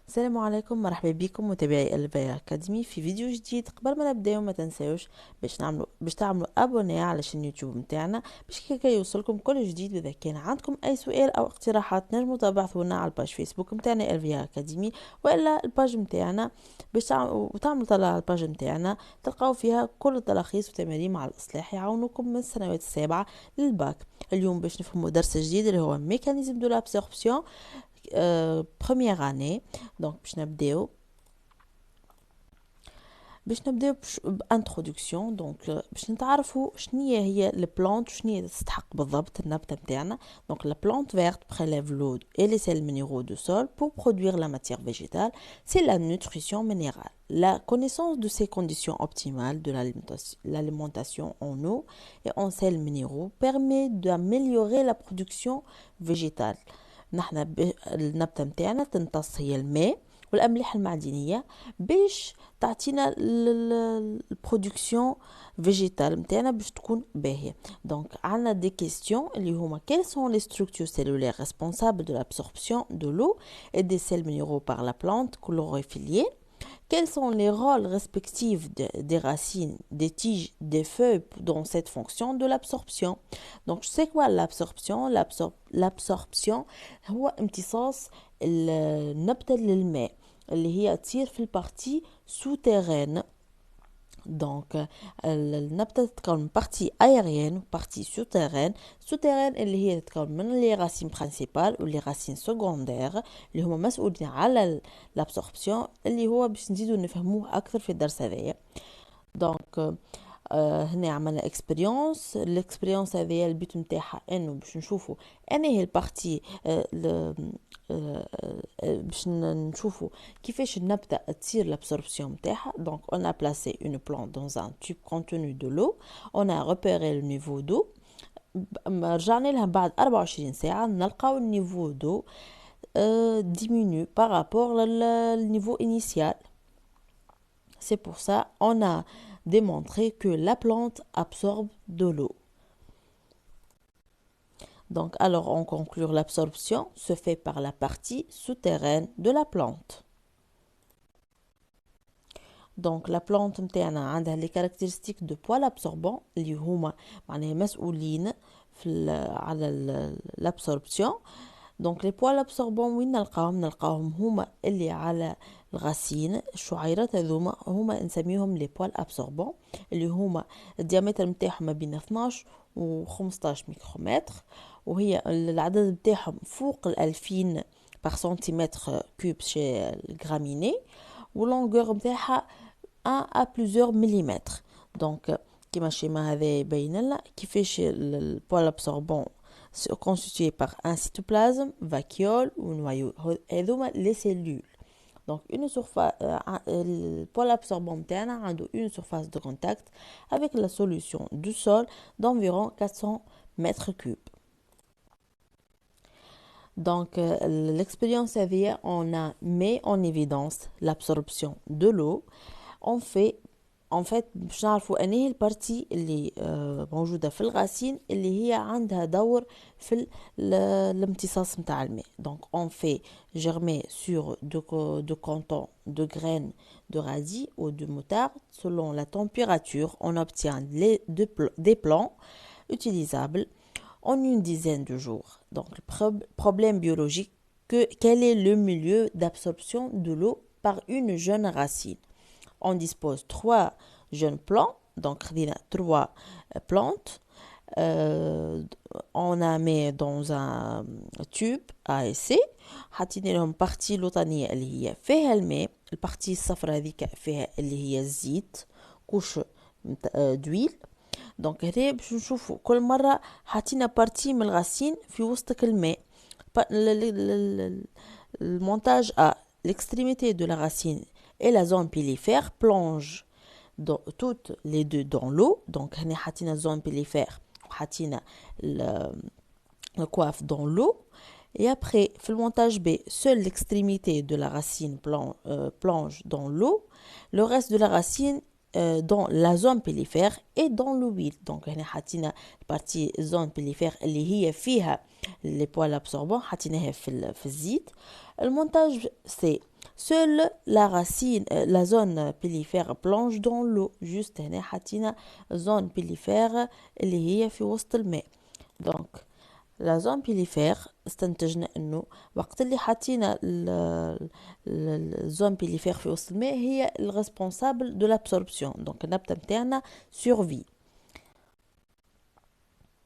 السلام عليكم، مرحبا بكم متابعي الفيا اكاديمي في فيديو جديد. قبل ما نبداو ما تنساوش باش تعملوا ابوني على شان يوتيوب متاعنا باش كي يوصلكم كل جديد. واذا كان عندكم اي سؤال او اقتراحات نجموا تبعثونا على الباج فيسبوك متاعنا الفيا اكاديمي، والا الباج متاعنا باش تعملوا طلع على الباج متاعنا تلقاو فيها كل التراخيص وتمارين مع الاصلاح يعاونوكم من السنوات السابعه للباك. اليوم باش نفهموا درس جديد اللي هو ميكانيزم دو لابسوربسيون première année. Donc باش نبداو بانترودكسيون. دونك باش نتعرفوا شنية هي البلانت وشنية تستحق بالضبط النبتة متاعنا. Donc la plante verte prélève l'eau et les sels minéraux du sol pour produire la matière végétale. C'est la nutrition minérale. La connaissance de ces conditions optimales de l'alimentation en eau et en sels minéraux permet d'améliorer la production végétale. نحن النبتة متاعنا تمتص هي الماء والأملاح المعدنية باش تعطينا البرودكسيون فيجيتال متاعنا باش تكون باهية. دونك عنا دي كيستيون اللي هما quelles sont les structures cellulaires responsables de l'absorption de l'eau et des sels minéraux par la plante chlorophyllée. Quels sont les rôles respectifs des racines, des tiges, des feuilles dans cette fonction de l'absorption. Donc, c'est quoi l'absorption? L'absorption هو امتصاص النبتة للماء اللي هي تصير في البارتي souterraine. دونك النبتة تتكون من بارتي aérienne و بارتي souterraine اللي هي تتكون من لي راسين برينسيبال و لي راسين سكوندير اللي هما مسؤولين على الابسوربسيون اللي هو باش نزيدو نفهموه اكثر في الدرس هذايا. دونك هنا عملنا الاكسبيريونس هذه البيت نتاعها انه باش نشوفوا انا هي البارتي باش نشوفوا كيفاش النبته تصير l'absorption نتاعها. Donc on a placé une plante dans un tube contenu de l'eau, on a repéré le niveau d'eau. رجعنا لها بعد 24 ساعه نلقاو النيفو دو diminue par rapport au niveau initial. C'est pour ça on a démontré que la plante absorbe de l'eau. Donc, alors on conclut l'absorption se fait par la partie souterraine de la plante. Donc la plante متاعنا عندها les caractéristiques de poils absorbants اللي هما معناها مسؤولين على l'absorption. Donc les poils absorbants وين نلقاهم هما اللي على الغسين الشعيرات هذوما هما نسميهم لي بوال ابسوربون اللي هما الديامتر نتاعهم ما بين 12 و 15 ميكرومتر وهي العدد نتاعهم فوق 2000 بار سنتيمتر كوب شي الجراميني ولونغور نتاعها 1 à plusieurs millimètres. دونك كيما الشيما هذا يبين لنا كيفاش البوال ابسوربون constitué par un cytoplasme, vacuole ou noyau. هذوما les cellules. Donc une surface le poil absorbant a une surface de contact avec la solution du sol d'environ 400 mètres cubes. Donc l'expérience AVR on a mis en évidence l'absorption de l'eau. En fait باش نعرفوا انهي البارتي اللي موجوده في الغسيل اللي هي عندها دور في الامتصاص نتاع الماء. Donc on fait germer sur de cantons de graines de radis ou de moutarde selon la température. On obtient des plants utilisables en une dizaine de jours. Donc le problème biologique quel est le milieu d'absorption de l'eau par une jeune racine. On dispose 3 jeunes plants, donc 3 plantes. On a mis dans un tube ASC حاطين لهم بارتي لوطانية اللي هي فيها الماء، البارتي الصفراء هذيك فيها اللي هي الزيت كوش دويل. دونك هنا باش نشوفوا كل مرة حاطين بارتي من الغسيل في وسط الماء. المونتاج à l'extrémité de la racine et la zone pillifère plonge toutes les deux dans l'eau. Donc هنا حاطين zone pillifère وحاطين le coiffe dans l'eau. Et après, في le montage B, seule l'extrémité de la racine plonge dans l'eau. Le reste de la racine dans la zone pillifère et dans l'huile. Donc هنا حاطين partie zone pillifère اللي هي فيها les poils absorbants حاطينها في الزيت. Le montage C, seule la racine la zone pellifère plonge dans l'eau. juste هنا حطينا zone pellifère اللي هي في وسط الماء. donc la zone pellifère استنتجنا انه وقت اللي حطينا الزون بيليفير في وسط الماء هي الريسبونسابل دو لابسوربسيون. دونك النبته نتاعنا survie.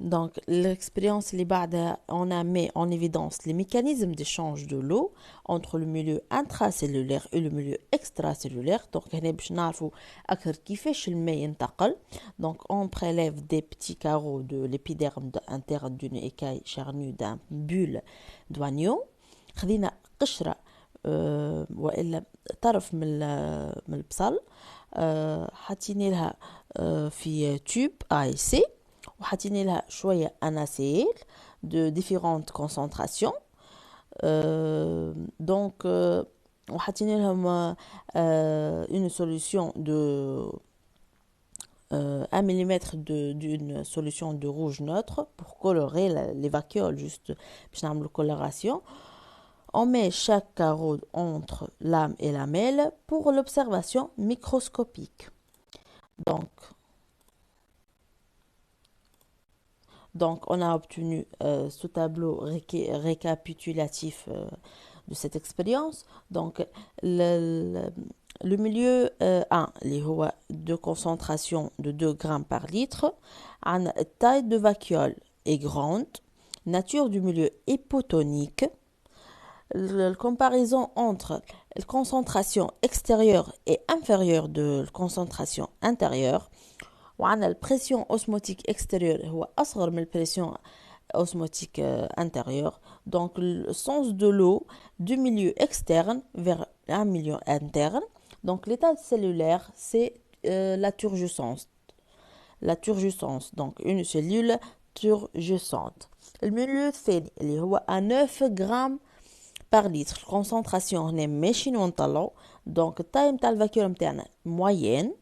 Donc, l'expérience les بعدها, on a mis en évidence les mécanismes d'échange de l'eau entre le milieu intracellulaire et le milieu extracellulaire. Donc, هنا باش نعرفوا أكثر كيفاش الماء ينتقل. Donc, on prélève des petits carreaux de l'épiderme interne d'une écaille charnue d'un bulle d'oignon. خذينا قشرة وإلا طرف من البصل, حطينا لها في تيوب AIC. وحطينا لها شوية أناسيل de différentes concentrations. Donc وحطينا لهم une solution de 1 mm d'une solution de rouge neutre pour colorer les vacuoles, juste باش نعملوا coloration. On met chaque carreau entre lame et lamelle pour l'observation microscopique. Donc, on a obtenu ce tableau récapitulatif de cette expérience. Donc, le milieu 1, de concentration de 2 grammes par litre, la taille de vacuole est grande, nature du milieu hypotonique, la comparaison entre la concentration extérieure et inférieure de la concentration intérieure. وعنا البريسيون اوسموتيك extérieure هو أصغر من البريسيون osmotique intérieure. Donc le sens de l'eau du milieu externe vers un milieu interne. Donc l'état cellulaire, c'est la turgescence. La turgescence, donc une cellule turgescente. Le milieu الثاني اللي هو à 9 grammes par litre. Concentration هنا ماشي نطلعو. Donc التاي متاع الفاكيول متاعنا moyenne.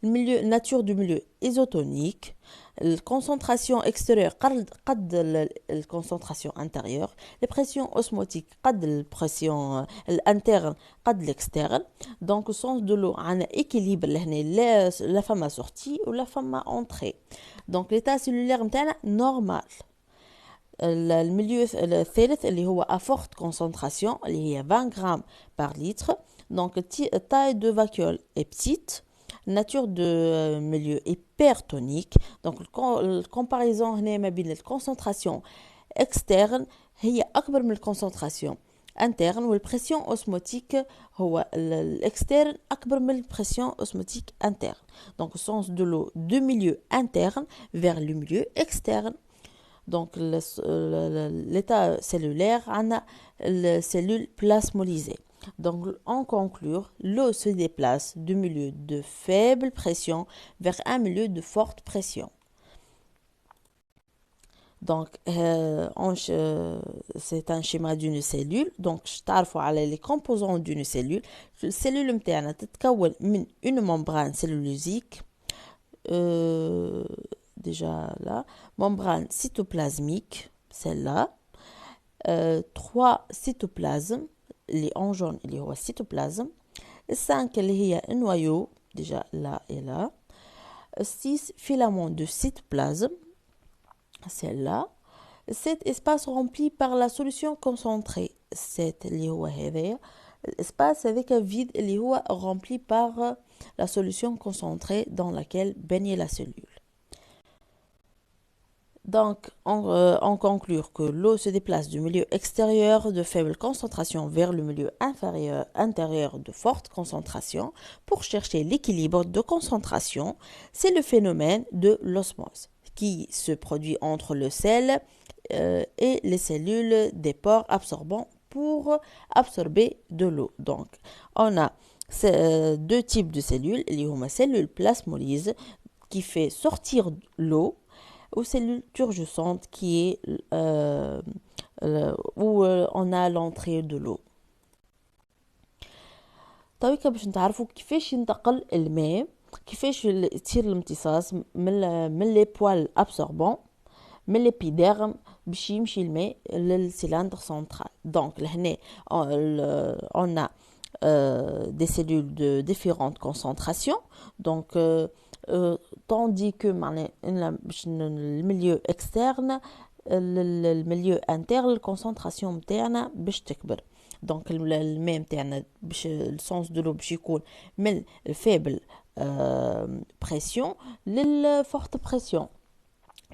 Le milieu, nature du milieu isotonique, la concentration extérieure قد la concentration intérieure, les pressions osmotiques قد la pression interne قد l'externe. Donc au sens de l'eau on a équilibre la femme sortie ou la femme entrée. Donc l'état cellulaire متاعنا normal. Le milieu الثالث اللي هو à forte concentration اللي هي 20 grammes par litre. Donc taille de vacuole est petite. Nature de milieu hypertonique. Donc la comparaison هنا ما بين الكونسنتراسيون externe هي أكبر من الكونسنتراسيون interne والبريسيون osmotique هو l'externe أكبر من البريسيون osmotique interne. Donc au sens de l'eau du milieu interne vers le milieu externe. Donc l'état cellulaire on a les cellules plasmolysées. Donc, en conclure, l'eau se déplace du milieu de faible pression vers un milieu de forte pression. Donc, c'est un schéma d'une cellule. Donc, je تعرفوا على les composants d'une cellule. La cellule متاعنا تتكون من une membrane cellulosique. Déjà là, membrane cytoplasmique, celle-là. 3 cytoplasmes. اللي en jaune اللي هو السيتوبلازم. 5 اللي هي النويو déjà là et là. 6 filaments de cytoplasme, celle-là. 7 espaces remplis par la solution concentrée. 7 اللي هو هذايا l'espace avec un vide اللي هو rempli par la solution concentrée dans laquelle baigne la cellule. Donc, on conclut que l'eau se déplace du milieu extérieur de faible concentration vers le milieu intérieur de forte concentration pour chercher l'équilibre de concentration. C'est le phénomène de l'osmose qui se produit entre le sel et les cellules des pores absorbants pour absorber de l'eau. Donc, on a deux types de cellules. Il y a une cellule plasmolyse qui fait sortir l'eau ou cellule turgescente qui est où on a l'entrée de l'eau. طيب باش نتعرفوا كيفاش ينتقل الماء, كيفاش يصير الامتصاص من لي بوال ابسوربون من ليبيديرم باش يمشي الماء للسيلندر سنترال. Donc là on a des cellules de différentes concentrations. Donc tandis que le milieu externe الميليو انتر الكونسنتراسيون نتاعنا باش تكبر. دونك الماء نتاعنا باش السونس دو لو باش يكون من الفيبل pression للforte pression.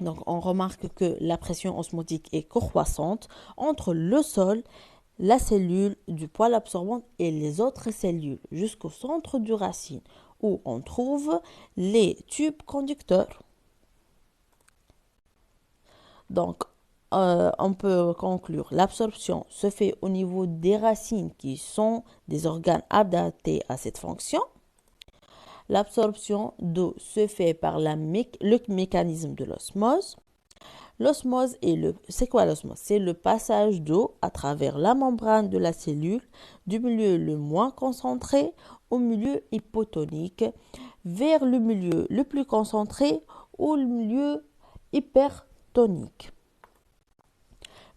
Donc on remarque que la pression osmotique est croissante entre le sol, la cellule du poil absorbant et les autres cellules jusqu'au centre du racine où on trouve les tubes conducteurs. Donc, on peut conclure, l'absorption se fait au niveau des racines qui sont des organes adaptés à cette fonction. L'absorption d'eau se fait par le mécanisme de l'osmose. L'osmose c'est quoi l'osmose? C'est le passage d'eau à travers la membrane de la cellule du milieu le moins concentré au milieu hypotonique vers le milieu le plus concentré ou le milieu hypertonique.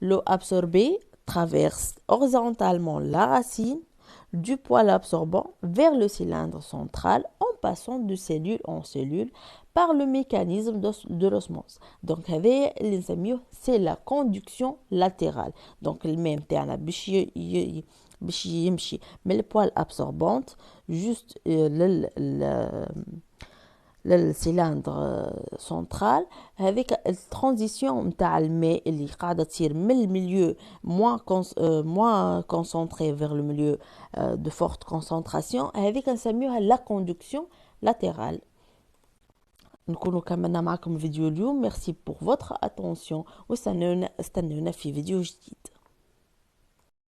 L'eau absorbée traverse horizontalement la racine du poil absorbant vers le cylindre central en passant de cellule en cellule par le mécanisme de l'osmose. Donc c'est la conduction latérale. Donc le même terme باش يمشي من البوال absorbante juste للسيلندر سنترال هذيك الترانزيسيون نتاع الماء اللي قاعده تصير من الميليو moins concentré vers le milieu de forte concentration هذيك نسميوها la conduction latérale. نكونوا كملنا معكم فيديو اليوم. ميرسي pour votre attention واستنونا في فيديو جديد.